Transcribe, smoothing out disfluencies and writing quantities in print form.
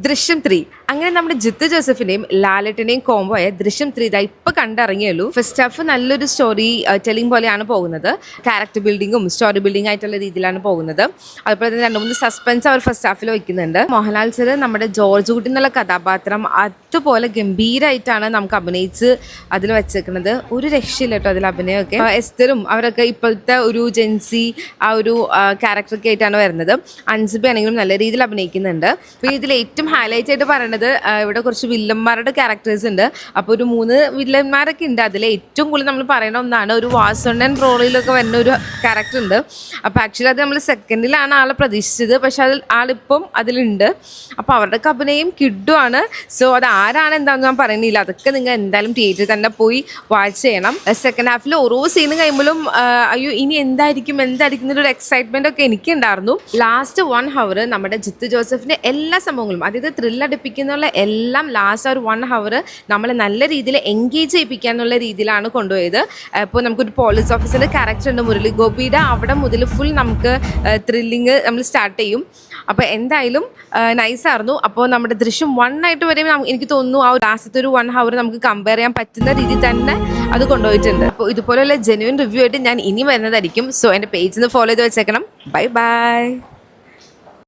ദൃശ്യം 3 അങ്ങനെ നമ്മുടെ ജിത്തു ജോസഫിന്റെയും ലാലേട്ടന്റെയും കോംബോ ആയ ദൃശ്യം 3 ഇതാ ഇപ്പൊ കണ്ടിറങ്ങിയുള്ളൂ. ഫസ്റ്റ് ഹാഫ് നല്ലൊരു സ്റ്റോറി ടെലിംഗ് പോലെയാണ് പോകുന്നത്. ക്യാരക്ടർ ബിൽഡിങ്ങും സ്റ്റോറി ബിൽഡിംഗ് ആയിട്ടുള്ള രീതിയിലാണ് പോകുന്നത്. അതുപോലെ തന്നെ 2-3 സസ്പെൻസ് അവർ ഫസ്റ്റ് ഹാഫിൽ വയ്ക്കുന്നുണ്ട്. മോഹൻലാൽ സർ നമ്മുടെ ജോർജ് കുട്ടി എന്നുള്ള കഥാപാത്രം അതുപോലെ ഗംഭീരമായിട്ടാണ് നമുക്ക് അഭിനയിച്ച് അതിൽ വെച്ചേക്കുന്നത്. ഒരു രക്ഷയില്ല കേട്ടോ അതിൽ അഭിനയമൊക്കെ. എസ്തറും അവരൊക്കെ ഇപ്പോഴത്തെ ഒരു ജെൻസി ആ ഒരു ക്യാരക്ടറൊക്കെ ആയിട്ടാണ് വരുന്നത്. അൻസിബ ആണെങ്കിലും നല്ല രീതിയിൽ അഭിനയിക്കുന്നുണ്ട്. അപ്പോൾ ഇതിൽ ഏറ്റവും ഹൈലൈറ്റ് ആയിട്ട് പറയുന്നത് ഇവിടെ കുറച്ച് വില്ലന്മാരുടെ ക്യാരക്ടേഴ്സ് ഉണ്ട്. അപ്പോൾ ഒരു 3 വില്ലന്മാരൊക്കെ ഉണ്ട്. അതിൽ ഏറ്റവും കൂടുതൽ നമ്മൾ പറയുന്ന ഒന്നാണ് ഒരു വാസണ്ണൻ റോളിലൊക്കെ വരുന്ന ഒരു ക്യാരക്ടർ ഉണ്ട്. അപ്പോൾ ആക്ച്വലി അത് നമ്മൾ സെക്കൻഡിലാണ് ആളെ പ്രതീക്ഷിച്ചത്, പക്ഷെ ആളിപ്പം അതിലുണ്ട്. അപ്പോൾ അവരുടെയൊക്കെ അഭിനയം കിഡുമാണ്. സോ അത് ആരാണ് എന്താണെന്ന് ഞാൻ പറയുന്നില്ല, അതൊക്കെ നിങ്ങൾ എന്തായാലും തിയേറ്ററിൽ തന്നെ പോയി വാച്ച് ചെയ്യണം. സെക്കൻഡ് ഹാഫിൽ ഓരോ സീന് കഴിയുമ്പോഴും അയ്യോ ഇനി എന്തായിരിക്കും എന്നൊരു എക്സൈറ്റ്മെന്റ് ഒക്കെ എനിക്കുണ്ടായിരുന്നു. ലാസ്റ്റ് 1 hour നമ്മുടെ ജിത്തു ജോസഫിന്റെ എല്ലാ സംഭവങ്ങളും, അതായത് ത്രില്ലടിപ്പിക്കുന്നുള്ള എല്ലാം ലാസ്റ്റ് ഒരു 1 hour നമ്മളെ നല്ല രീതിയിൽ എൻഗേജ് ചെയ്യിപ്പിക്കാന്നുള്ള രീതിയിലാണ് കൊണ്ടുപോയത്. ഇപ്പോൾ നമുക്കൊരു പോലീസ് ഓഫീസറിന്റെ ക്യാരക്ടർ ഉണ്ട് മുരളി ഗോപിയുടെ, അവിടെ മുതൽ ഫുൾ നമുക്ക് ത്രില്ലിങ് നമ്മൾ സ്റ്റാർട്ട് ചെയ്യും. അപ്പോൾ എന്തായാലും നൈസായിരുന്നു. അപ്പോൾ നമ്മുടെ ദൃശ്യം 1 ആയിട്ട് വരെ എനിക്ക് തോന്നുന്നു ആ ലാസ്റ്റത്തെ ഒരു 1 hour നമുക്ക് കമ്പയർ ചെയ്യാൻ പറ്റുന്ന രീതിയിൽ തന്നെ അത് കൊണ്ടുപോയിട്ടുണ്ട്. അപ്പോൾ ഇതുപോലെയുള്ള ജെന്യുവൻ റിവ്യൂ ആയിട്ട് ഞാൻ ഇനി വരുന്നതായിരിക്കും. സോ എൻ്റെ പേജിൽ നിന്ന് ഫോളോ ചെയ്ത് വെച്ചേക്കണം. Bye bye.